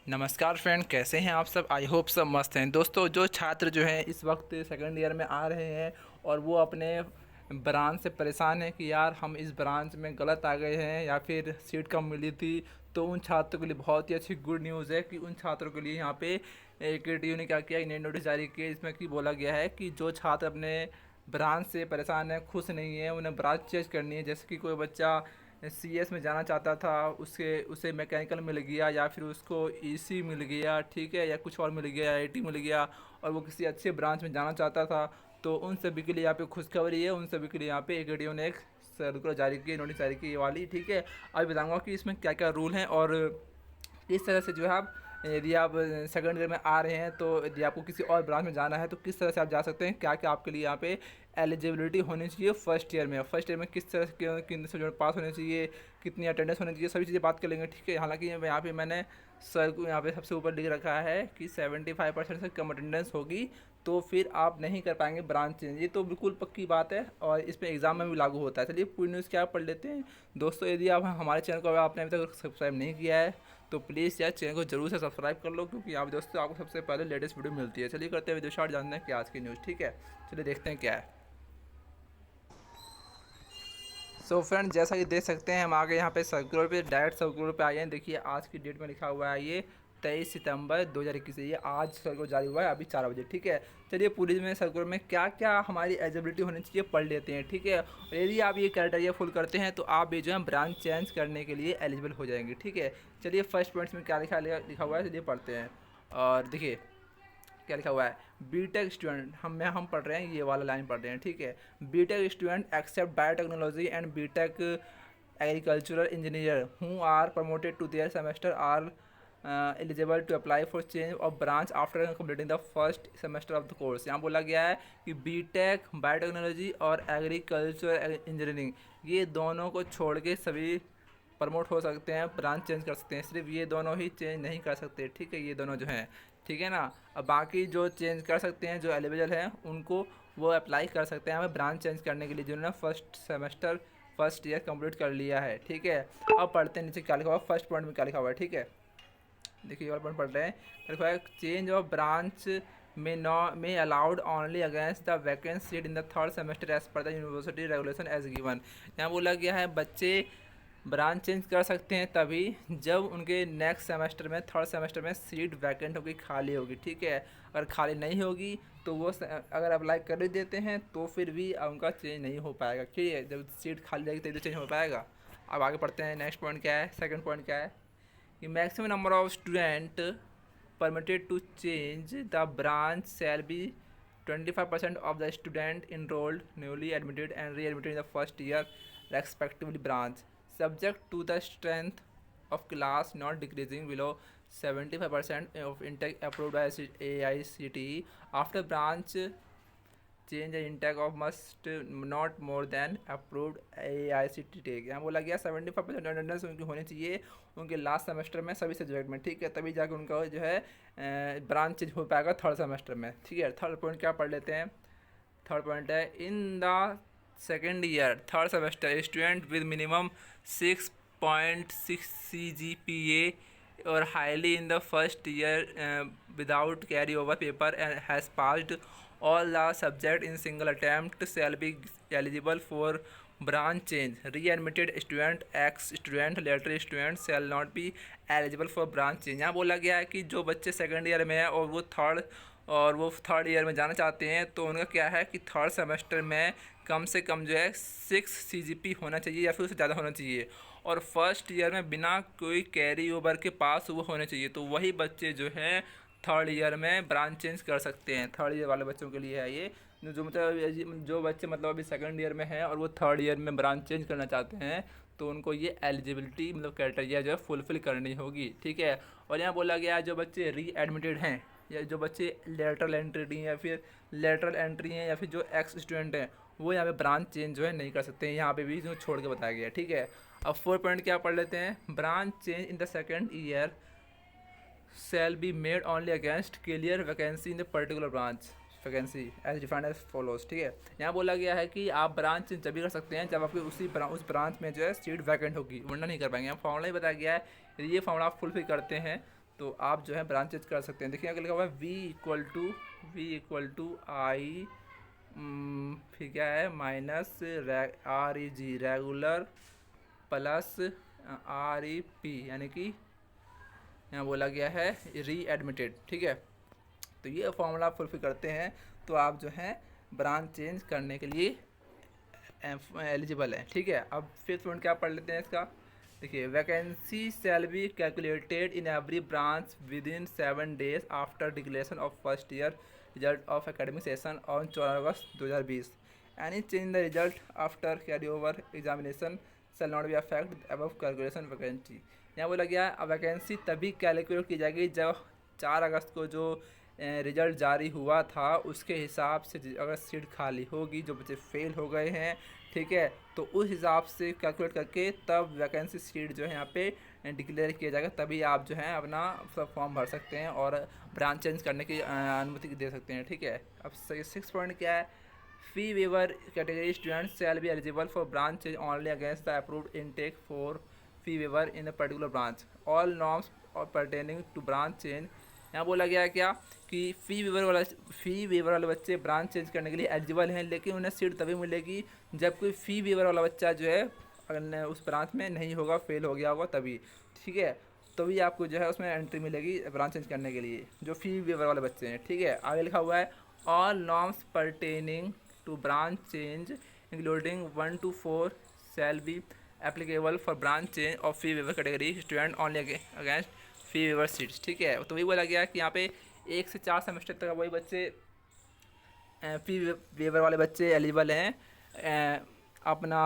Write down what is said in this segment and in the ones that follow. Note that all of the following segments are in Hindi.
नमस्कार फ्रेंड, कैसे हैं आप सब। आई होप सब मस्त हैं। दोस्तों, जो छात्र जो हैं इस वक्त सेकंड ईयर में आ रहे हैं और वो अपने ब्रांच से परेशान हैं कि यार हम इस ब्रांच में गलत आ गए हैं या फिर सीट कम मिली थी, तो उन छात्रों के लिए बहुत ही अच्छी गुड न्यूज़ है कि उन छात्रों के लिए यहाँ पे एक टी ने क्या किया, एक नई नोटिस जारी की। इसमें कि बोला गया है कि जो छात्र अपने ब्रांच से परेशान है, खुश नहीं है, उन्हें ब्रांच चेंज करनी है। जैसे कि कोई बच्चा सीएस में जाना चाहता था, उसे मैकेनिकल मिल गया या फिर उसको ईसी मिल गया, ठीक है, या कुछ और मिल गया, आईटी मिल गया, और वो किसी अच्छे ब्रांच में जाना चाहता था, तो उन सभी के लिए यहाँ पे खुशखबरी है। उन सभी के लिए यहाँ पे एक ने एक सर्कुलर जारी की, नोटिस जारी की, ये वाली, ठीक है। अभी बताऊँगा कि इसमें क्या क्या रूल हैं और किस तरह से जो है आप, यदि आप सेकंड ईयर में आ रहे हैं तो यदि आपको किसी और ब्रांच में जाना है तो किस तरह से आप जा सकते हैं, क्या क्या आपके लिए यहाँ पे एलिजिबिलिटी होनी चाहिए फर्स्ट ईयर में। फर्स्ट ईयर में किस तरह के किन सब्जेक्ट पास होने चाहिए, कितनी अटेंडेंस होनी चाहिए, सभी चीज़ें बात कर लेंगे, ठीक है। हालांकि यहाँ पे मैंने सर को यहाँ पे सबसे ऊपर लिख रखा है कि 75% से कम अटेंडेंस होगी तो फिर आप नहीं कर पाएंगे ब्रांच चेंज। ये तो बिल्कुल पक्की बात है और इस पर एग्ज़ाम में भी लागू होता है। चलिए पूरी न्यूज़ क्या पढ़ लेते हैं। दोस्तों, यदि आप हमारे चैनल को आपने अभी तक सब्सक्राइब नहीं किया है तो प्लीज़ यार चैनल को जरूर से सब्सक्राइब कर लो, क्योंकि यहाँ पे दोस्तों आपको सबसे पहले लेटेस्ट वीडियो मिलती है। चलिए करते हैं वीडियो स्टार्ट, जानते हैं कि आज की न्यूज़, ठीक है। चलिए देखते हैं क्या है। सो फ्रेंड, जैसा कि देख सकते हैं हम आगे यहाँ पे सर्कुलर पे, डायरेक्ट सर्कुलर पे आए हैं। देखिए आज की डेट में लिखा हुआ है ये 23 सितंबर 2021। ये आज सर्कुलर जारी हुआ है अभी 4 बजे, ठीक है। चलिए पूरी में सर्कुलर में क्या क्या हमारी एलिजिबिलिटी होनी चाहिए पढ़ लेते हैं, ठीक है। और यदि आप ये क्राइटेरिया फुल करते हैं तो आप भी जो है ब्रांच चेंज करने के लिए एलिजिबल हो जाएंगे, ठीक है। चलिए फर्स्ट पॉइंट्स में क्या लिखा हुआ है, चलिए पढ़ते हैं। और देखिए क्या लिखा हुआ है, बीटेक स्टूडेंट, हम पढ़ रहे हैं, ये वाला लाइन पढ़ रहे हैं, ठीक है। BTech student except biotechnology and BTech agricultural engineer who are promoted to their semester are eligible to apply for change of branch after completing the first semester of the course. यहाँ बोला गया है कि बीटेक बायोटेक्नोलॉजी और एग्रीकल्चर इंजीनियरिंग, ये दोनों को छोड़ के सभी प्रमोट हो सकते हैं, ब्रांच चेंज कर सकते हैं। सिर्फ ये दोनों ही चेंज नहीं कर सकते, ठीक है, ये दोनों जो हैं, ठीक है ना। अब बाकी जो चेंज कर सकते हैं, जो एलिजिबल हैं, उनको वो अप्लाई कर सकते हैं हमें ब्रांच चेंज करने के लिए, जिन्होंने फर्स्ट ईयर कंप्लीट कर लिया है, ठीक है। अब पढ़ते हैं नीचे क्या लिखा हुआ है, फर्स्ट पॉइंट में क्या लिखा हुआ है, ठीक है। देखिए और पॉइंट पढ़ रहे हैं, लिखा है change of branch may allowed only against the vacant seat in the third semester as per the university regulation as given. यहाँ बोला गया है बच्चे ब्रांच चेंज कर सकते हैं तभी जब उनके नेक्स्ट सेमेस्टर में, थर्ड सेमेस्टर में सीट वैकेंट होगी, खाली होगी, ठीक है। अगर खाली नहीं होगी तो वो अगर अप्लाई कर ही देते हैं तो फिर भी उनका चेंज नहीं हो पाएगा, ठीक है। जब सीट खाली रहेगी तभी चेंज हो पाएगा। अब आगे पढ़ते हैं, नेक्स्ट पॉइंट क्या है, सेकंड पॉइंट क्या है कि maximum number of student permitted to change the branch shall be 25% of the student enrolled newly admitted and re-admitted in the first year respectively branch, subject to the strength of class not decreasing below 75% of intake approved by AICTE after branch change intake of must not more than approved AICTE take. यहाँ बोला गया 75% अटेंडेंस उनकी होनी चाहिए उनके लास्ट सेमेस्टर में सभी सब्जेक्ट में, ठीक है, तभी जाके उनका जो है ब्रांच चेंज हो पाएगा थर्ड सेमेस्टर में, ठीक है। थर्ड पॉइंट क्या पढ़ लेते हैं। थर्ड पॉइंट है in the second year third semester student with minimum 6.6 CGPA or highly in the first year without carry over paper and has passed all the subject in single attempt shall be eligible for branch change. Readmitted student ex student later student shall not be eligible for branch change। यहाँ बोला गया है कि जो बच्चे सेकंड ईयर में है और वो थर्ड ईयर में जाना चाहते हैं तो उनका क्या है कि थर्ड सेमेस्टर में कम से कम जो है 6 CGP होना चाहिए या फिर उससे ज़्यादा होना चाहिए, और फर्स्ट ईयर में बिना कोई कैरी ओवर के पास वो होने चाहिए। तो वही बच्चे जो हैं थर्ड ईयर में ब्रांच चेंज कर सकते हैं। थर्ड ईयर वाले बच्चों के लिए है ये, जो बच्चे मतलब अभी सेकंड ईयर में हैं और वो थर्ड ईयर में ब्रांच चेंज करना चाहते हैं तो उनको ये एलिजिबिलिटी मतलब क्राइटेरिया जो है फुलफ़िल करनी होगी, ठीक है। और यहाँ बोला गया है जो बच्चे री एडमिटेड हैं या जो बच्चे लेटरल एंट्री हैं या फिर जो एक्स स्टूडेंट हैं वो यहाँ पे ब्रांच चेंज जो है नहीं कर सकते हैं, यहाँ पे भी जो छोड़ के बताया गया है, ठीक है। अब 4 पॉइंट क्या पढ़ लेते हैं, branch change in the second year shall be made only against clear vacancy in the particular branch vacancy as defined as follows, ठीक है। यहाँ बोला गया है कि आप ब्रांच चेंज तभी कर सकते हैं जब आपकी उस ब्रांच में जो है सीट वैकेंट होगी, वरना नहीं कर पाएंगे। यहाँ फॉर्मूला ही बताया गया है, यदि ये फॉर्मूला आप फुलफिल करते हैं तो आप जो है ब्रांच चेंज कर सकते हैं। देखिए अगर लिखा हुआ है वी इक्वल टू आई, फिर क्या है minus R E G regular plus R E P, यानी कि यहाँ बोला गया है री एडमिटेड। ठीक है, तो ये फॉर्मूला आप फुलफिल करते हैं तो आप जो है ब्रांच चेंज करने के लिए एलिजिबल है। ठीक है, अब फिफ्थ पॉइंट क्या पढ़ लेते हैं इसका। देखिए vacancy shall be calculated in every branch with in 7 days after declaration of first year result of academic session on 14 August 2020। Any change in the result after carry over examination shell not B affect above calculation vacancy. यहाँ बोला गया वैकेंसी तभी कैलकुलेट की जाएगी जब 4 अगस्त को जो रिजल्ट जारी हुआ था उसके हिसाब से अगर सीट खाली होगी, जो बच्चे फेल हो गए हैं, ठीक है, तो उस हिसाब से कैलकुलेट करके तब वैकेंसी सीट जो है यहाँ पे डिक्लेयर किया जाएगा, तभी आप जो है अपना फॉर्म भर सकते हैं और ब्रांच चेंज करने की अनुमति दे सकते हैं। ठीक है, अब 6 पॉइंट क्या है, fee waiver category student shall be eligible for branch change only against the approved intake for fee waiver in a particular branch all norms और परटेनिंग टू ब्रांच चेंज। यहाँ बोला गया है क्या कि फ़ी वेवर वाले बच्चे ब्रांच चेंज करने के लिए एलिजिबल हैं, लेकिन उन्हें सीट तभी मिलेगी जब कोई फ़ी वेवर वाला बच्चा जो है अगर उस ब्रांच में नहीं होगा, फेल हो गया होगा तभी। ठीक है, तभी आपको जो है उसमें एंट्री मिलेगी ब्रांच चेंज करने के लिए, जो फ़ी वेवर वाले बच्चे हैं। ठीक है, आगे लिखा हुआ है all norms pertaining to branch change including 1 to 4 shall be applicable for branch change of fee waiver category student only against fee waiver seats. ठीक है, तो वही बोला गया कि यहाँ पे 1 से 4 सेमेस्टर तक वही बच्चे फी वेवर वाले बच्चे एलिजिबल हैं अपना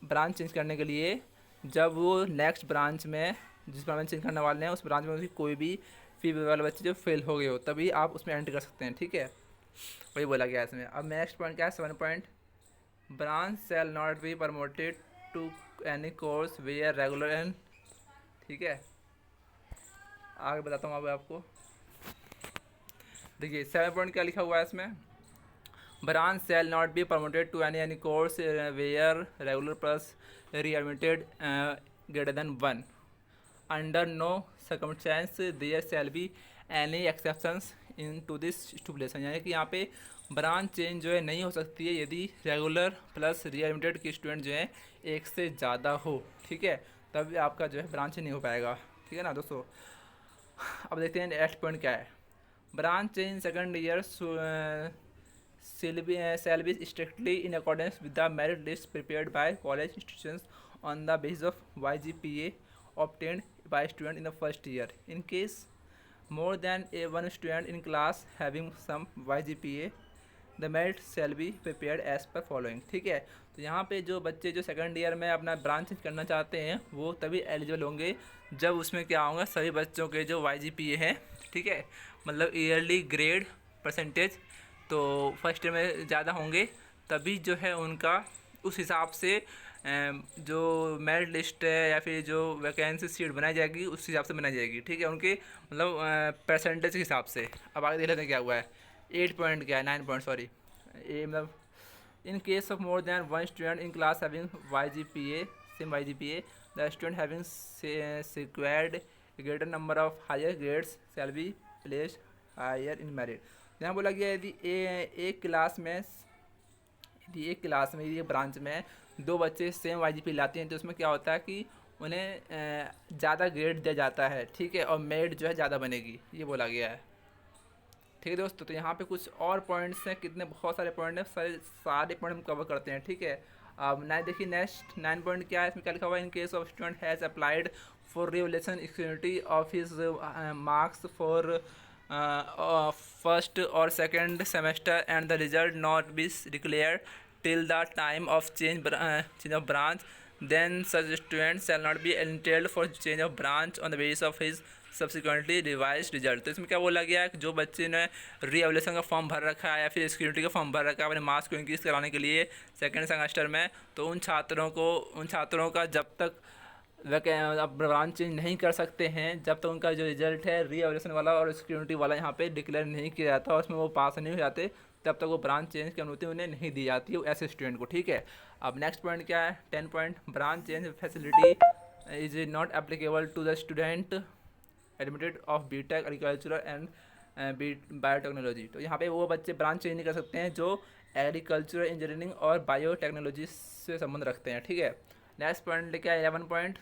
ब्रांच चेंज करने के लिए, जब वो नेक्स्ट ब्रांच में जिस ब्रांच में चेंज करने वाले हैं उस ब्रांच में कोई भी फी वेवर वाले बच्चे जो फेल हो गए हो, तभी आप उसमें एंट्री कर सकते हैं। ठीक है, वही बोला गया इसमें। अब नेक्स्ट पॉइंट क्या है, 7 point, branch shall not be promoted to any course where regular end. ठीक है, आगे बताता हूँ अब आपको। देखिए 7 पॉइंट क्या लिखा हुआ है इसमें, branch shall not be promoted to any course where regular plus readmitted greater than 1 under no circumstances there shall be any exceptions in to this stipulation. यानी कि यहाँ पे ब्रांच चेंज जो है नहीं हो सकती है यदि रेगुलर प्लस री एडमिटेड के स्टूडेंट जो है 1 से ज़्यादा हो। ठीक है, तब आपका जो है ब्रांच नहीं हो पाएगा। ठीक है ना दोस्तों। अब देखते हैं 8 पॉइंट क्या है, branch change second year shall be strictly in accordance with the merit list prepared by college institutions on the basis of YGPA obtained by student in the first year. In case more than one student in class having some YGPA, the merit shall be prepared as per following। ठीक है, तो यहाँ पे जो बच्चे जो सेकंड ईयर में अपना ब्रांच चेंज करना चाहते हैं वो तभी एलिजिबल होंगे जब उसमें क्या होगा, सभी बच्चों के जो YGPA हैं, ठीक है, मतलब ईयरली ग्रेड परसेंटेज तो फर्स्ट ईयर में ज़्यादा होंगे, तभी जो है उनका उस हिसाब से जो मेरिट लिस्ट है या फिर जो वैकेंसी सीट बनाई जाएगी उस हिसाब से बनाई जाएगी। ठीक है, उनके मतलब परसेंटेज के हिसाब से। अब आगे देख लेते हैं क्या हुआ है, 8 पॉइंट क्या है, 9 पॉइंट सॉरी, ये मतलब इन case of more than one student in class having YGPA same YGPA the student having secured greater number of higher grades shall be placed higher in merit। यहाँ बोला गया यदि एक क्लास में यदि एक ब्रांच में 2 बच्चे सेम YGPA लाते हैं तो उसमें क्या होता है कि उन्हें ज़्यादा ग्रेड दिया जाता है। ठीक है, और मेरिट जो है ज़्यादा बनेगी, ये बोला गया है। ठीक है दोस्तों, तो यहाँ पे कुछ और पॉइंट्स हैं, कितने बहुत सारे पॉइंट हैं, सारे पॉइंट हम कवर करते हैं। ठीक है, अब देखिए नेक्स्ट 9 पॉइंट क्या है, इसमें क्या लिखा हुआ है, in case of student has applied for revaluation extremity of his marks for first और second semester and the result not be declared till the time of change of branch, then such student shall not be entitled for change of branch on the basis of his subsequently revise result. तो इसमें क्या बोला गया है कि जो बच्चे ने रीएवल्यूशन का फॉर्म भर रखा है या फिर सिक्योरिटी का फॉर्म भर रखा है अपने मार्क्स को इंक्रीज़ कराने के लिए सेकेंड सेमेस्टर में, तो उन छात्रों का जब तक अब ब्रांच चेंज नहीं कर सकते हैं जब तक उनका जो रिजल्ट है रीएवल्यूशन वाला और सिक्योरिटी वाला यहाँ पे डिक्लेयर नहीं किया जाता और उसमें वो पास नहीं हो जाते, तब तक वो ब्रांच चेंज की अनुमति उन्हें नहीं दी जाती है ऐसे स्टूडेंट को। ठीक है, अब नेक्स्ट पॉइंट क्या है, 10 point, branch change facility is not applicable to the student admitted of BTech agriculture and biotechnology. तो यहाँ पे वो बच्चे ब्रांच चेंज नहीं कर सकते हैं जो एग्रीकल्चर, इंजीनियरिंग और बायोटेक्नोलॉजी से संबंध रखते हैं, ठीक है। नेक्स्ट पॉइंट लेके 11 point,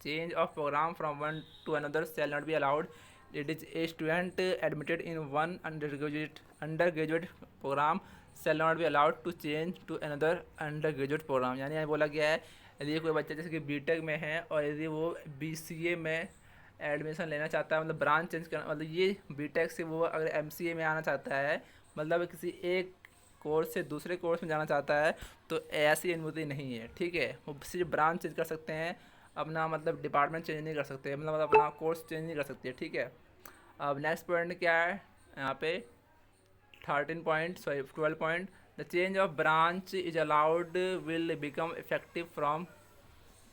change of program from one to another shall not be allowed. It is a student admitted in one undergraduate program shall not be allowed to change to another undergraduate program. यानी यहाँ बोला गया है यदि कोई बच्चा जैसे कि बीटेक में है और यदि वो बीसीए में एडमिशन लेना चाहता है, मतलब ब्रांच चेंज करना, मतलब ये बीटेक से वो अगर एमसीए में आना चाहता है, मतलब किसी एक कोर्स से दूसरे कोर्स में जाना चाहता है, तो ऐसी अनुमति नहीं है, ठीक है। वो सिर्फ ब्रांच चेंज कर सकते हैं, अपना मतलब डिपार्टमेंट चेंज नहीं कर सकते, मतलब अपना कोर्स चेंज नहीं कर सकते, ठीक है। अब नेक्स्ट पॉइंट क्या है यहाँ पे 12 point, the change of branch is allowed will become effective from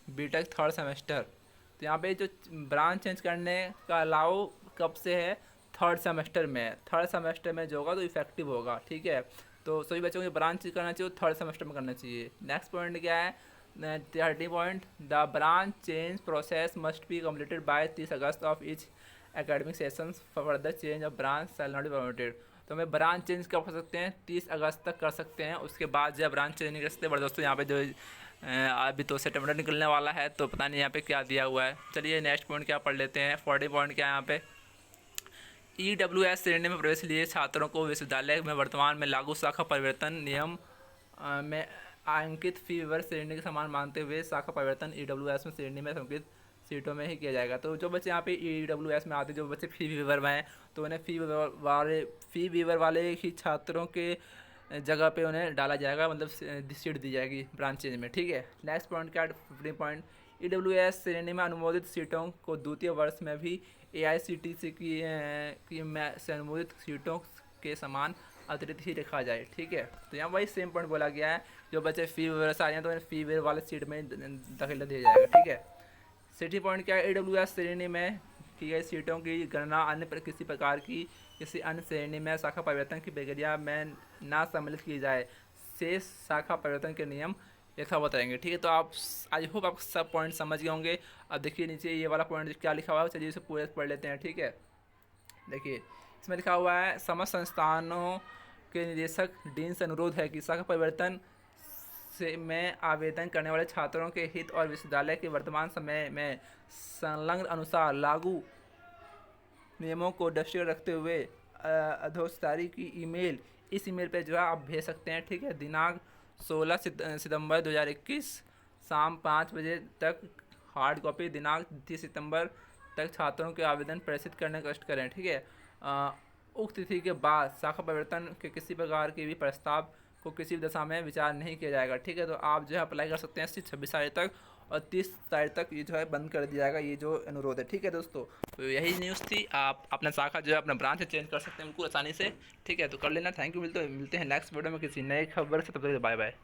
BTech third semester. तो यहाँ पे जो ब्रांच चेंज करने का अलाउ कब से है, थर्ड सेमेस्टर में। थर्ड सेमेस्टर में जो होगा तो इफेक्टिव होगा, ठीक है। तो सभी बच्चों को ब्रांच चेंज करना चाहिए, थर्ड सेमेस्टर में करना चाहिए। नेक्स्ट पॉइंट क्या है 30 point, the branch change process must be completed by 30 August of each academic session, further change of branch shall not be permitted. तो हमें ब्रांच चेंज कब कर सकते हैं, 30 अगस्त तक कर सकते हैं, उसके बाद जो ब्रांच चेंज नहीं कर सकते। बड़े दोस्तों यहाँ पे जो अभी तो सेप्टेम्बर निकलने वाला है, तो पता नहीं यहाँ पे क्या दिया हुआ है। चलिए नेक्स्ट पॉइंट क्या पढ़ लेते हैं। 40 पॉइंट क्या है यहाँ पे, EWS श्रेणी में प्रवेश लिए छात्रों को विश्वविद्यालय में वर्तमान में लागू शाखा परिवर्तन नियम में अंकित फी विवर श्रेणी के समान मानते हुए शाखा परिवर्तन EWS में श्रेणी में संकित सीटों में ही किया जाएगा। तो जो बच्चे यहाँ पे EWS में आते, जो बच्चे फी वीवर में हैं, तो उन्हें फी वीवर वाले ही छात्रों के जगह पे उन्हें डाला जाएगा, मतलब सीट दी जाएगी ब्रांच चेंज में, ठीक है। नेक्स्ट पॉइंट क्या 15 पॉइंट, EWS श्रेणी में अनुमोदित सीटों को द्वितीय वर्ष में भी AICTE की से अनुमोदित सीटों के समान अतिरिक्त ही रखा जाए, ठीक है। तो यहाँ वही सेम पॉइंट बोला गया है, जो बच्चे फी वीवर से आ हैं तो उन्हें फी वीवर वाले सीट में दाखिला दिया जाएगा, ठीक है। 60 पॉइंट क्या है, EWS श्रेणी में की गई सीटों की गणना अन्य किसी प्रकार की किसी अन्य श्रेणी में शाखा परिवर्तन की प्रक्रिया में ना सम्मिलित की जाए, शेष शाखा परिवर्तन के नियम यथावत रहेंगे, ठीक है। तो आप आई होप आप सब पॉइंट समझ गए होंगे। अब देखिए नीचे ये वाला पॉइंट क्या लिखा हुआ है, चलिए इसे पूरे पढ़ लेते हैं, ठीक है। देखिए इसमें लिखा हुआ है, समस्त संस्थानों के निदेशक डीन से अनुरोध है कि शाखा परिवर्तन से में आवेदन करने वाले छात्रों के हित और विश्वविद्यालय के वर्तमान समय में संलग्न अनुसार लागू नियमों को दृष्टि रखते हुए अधोसरी की ईमेल, इस ईमेल पे जो है आप भेज सकते हैं, ठीक है। दिनांक 16 सितंबर 2021 शाम 5 बजे तक हार्ड कॉपी, दिनांक 30 सितंबर तक छात्रों के आवेदन प्रेषित करने का कष्ट करें, ठीक है। उक्त तिथि के बाद शाखा परिवर्तन के किसी प्रकार के भी प्रस्ताव को किसी भी दशा में विचार नहीं किया जाएगा, ठीक है। तो आप जो है अप्लाई कर सकते हैं 26 तारीख तक, और 30 तारीख तक ये जो है बंद कर दिया जाएगा, ये जो अनुरोध है, ठीक है दोस्तों। तो यही न्यूज़ थी, आप अपना शाखा जो है अपना ब्रांच चेंज कर सकते हैं बिल्कुल आसानी से, ठीक है। तो कर लेना। थैंक यू, मिलते हैं नेक्स्ट वीडियो में किसी नई खबर से, तब तक बाय बाय।